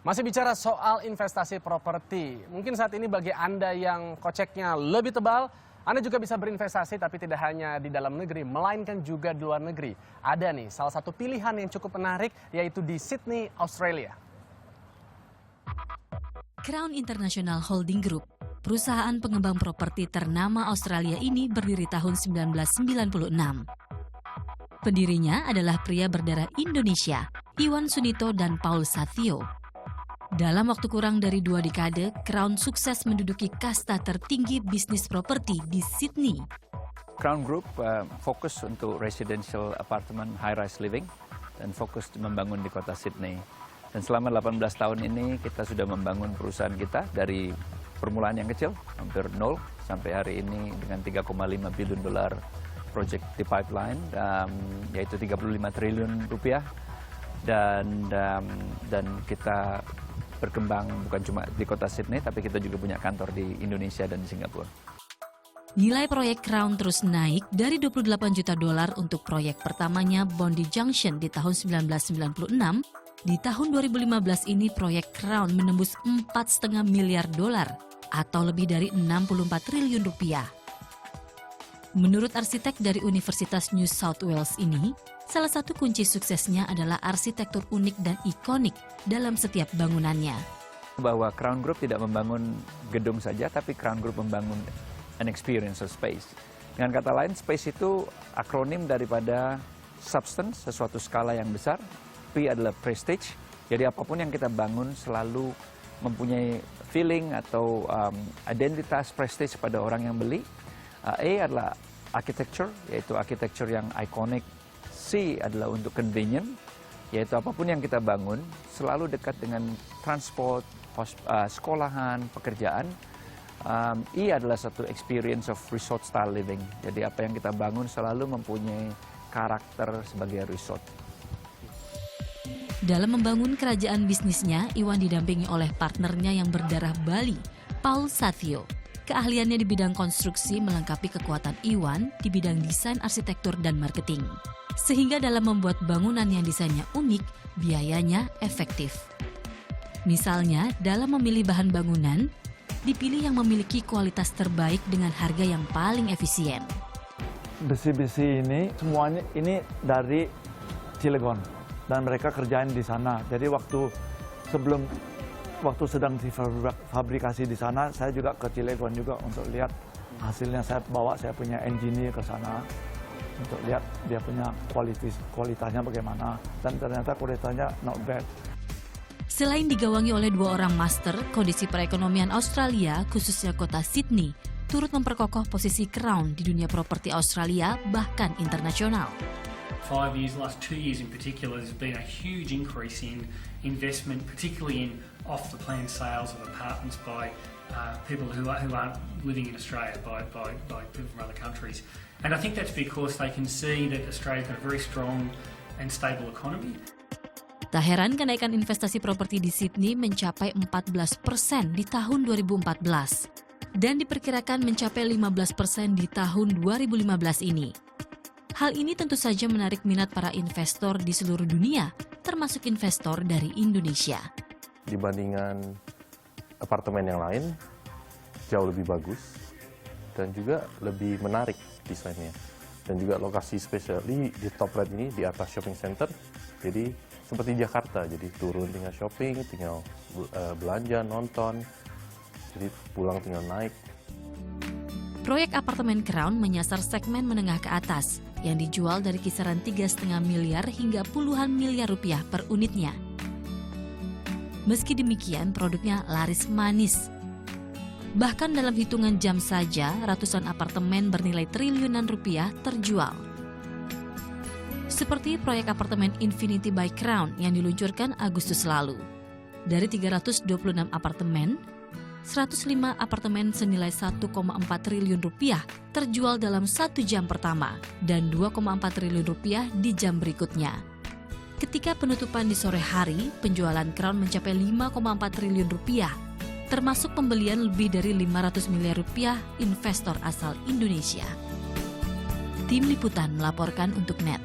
Masih bicara soal investasi properti, mungkin saat ini bagi Anda yang koceknya lebih tebal, Anda juga bisa berinvestasi tapi tidak hanya di dalam negeri, melainkan juga di luar negeri. Ada nih salah satu pilihan yang cukup menarik, yaitu di Sydney, Australia. Crown International Holding Group, perusahaan pengembang properti ternama Australia ini berdiri tahun 1996. Pendirinya adalah pria berdarah Indonesia, Iwan Sunito dan Paul Sathio. Dalam waktu kurang dari 2 dekade, Crown sukses menduduki kasta tertinggi bisnis properti di Sydney. Crown Group fokus untuk residential apartment high-rise living dan fokus membangun di kota Sydney. Dan selama 18 tahun ini kita sudah membangun perusahaan kita dari permulaan yang kecil, hampir nol, sampai hari ini dengan 3,5 billion dolar project di pipeline, yaitu 35 triliun rupiah. Dan kita berkembang bukan cuma di kota Sydney, tapi kita juga punya kantor di Indonesia dan di Singapura. Nilai proyek Crown terus naik dari 28 juta dolar untuk proyek pertamanya Bondi Junction di tahun 1996. Di tahun 2015 ini proyek Crown menembus 4,5 miliar dolar atau lebih dari 64 triliun rupiah. Menurut arsitek dari Universitas New South Wales ini, salah satu kunci suksesnya adalah arsitektur unik dan ikonik dalam setiap bangunannya. Bahwa Crown Group tidak membangun gedung saja, tapi Crown Group membangun an experience of space. Dengan kata lain, space itu akronim daripada substance, sesuatu skala yang besar. P adalah prestige, jadi apapun yang kita bangun selalu mempunyai feeling atau identitas prestige pada orang yang beli. A adalah architecture, yaitu architecture yang ikonik. C adalah untuk convenient, yaitu apapun yang kita bangun selalu dekat dengan transport, sekolahan, pekerjaan. I adalah satu experience of resort style living, jadi apa yang kita bangun selalu mempunyai karakter sebagai resort. Dalam membangun kerajaan bisnisnya, Iwan didampingi oleh partnernya yang berdarah Bali, Paul Sathio. Keahliannya di bidang konstruksi melengkapi kekuatan Iwan di bidang desain arsitektur dan marketing. Sehingga dalam membuat bangunan yang desainnya unik, biayanya efektif. Misalnya, dalam memilih bahan bangunan, dipilih yang memiliki kualitas terbaik dengan harga yang paling efisien. Besi-besi ini, semuanya ini dari Cilegon. Dan mereka kerjain di sana. Jadi waktu sedang difabrikasi di sana, saya juga ke Cilegon juga untuk lihat hasilnya. Saya bawa saya punya engineer ke sana untuk lihat dia punya kualitasnya bagaimana, dan ternyata kualitasnya not bad. Selain digawangi oleh 2 orang master, kondisi perekonomian Australia, khususnya kota Sydney, turut memperkokoh posisi Crown di dunia properti Australia bahkan internasional. 5 years, the last 2 years in particular, there's been a huge increase in investment, particularly in off-the-plan sales of apartments by people who aren't living in Australia, by people from other countries. And I think that's because they can see that Australia's got a very strong and stable economy. Tak heran kenaikan investasi properti di Sydney mencapai 14% di tahun 2014 dan diperkirakan mencapai 15% di tahun 2015 ini. Hal ini tentu saja menarik minat para investor di seluruh dunia, termasuk investor dari Indonesia. Dibandingkan apartemen yang lain, jauh lebih bagus dan juga lebih menarik desainnya. Dan juga lokasi spesial di top right ini di atas shopping center, jadi seperti Jakarta, jadi turun tinggal shopping, tinggal belanja, nonton, jadi pulang tinggal naik. Proyek apartemen Crown menyasar segmen menengah ke atas yang dijual dari kisaran 3,5 miliar hingga puluhan miliar rupiah per unitnya. Meski demikian, produknya laris manis. Bahkan dalam hitungan jam saja, ratusan apartemen bernilai triliunan rupiah terjual. Seperti proyek apartemen Infinity by Crown yang diluncurkan Agustus lalu. Dari 326 apartemen, 105 apartemen senilai 1,4 triliun rupiah terjual dalam 1 jam pertama dan 2,4 triliun rupiah di jam berikutnya. Ketika penutupan di sore hari, penjualan Crown mencapai 5,4 triliun rupiah, termasuk pembelian lebih dari 500 miliar rupiah investor asal Indonesia. Tim Liputan melaporkan untuk NET.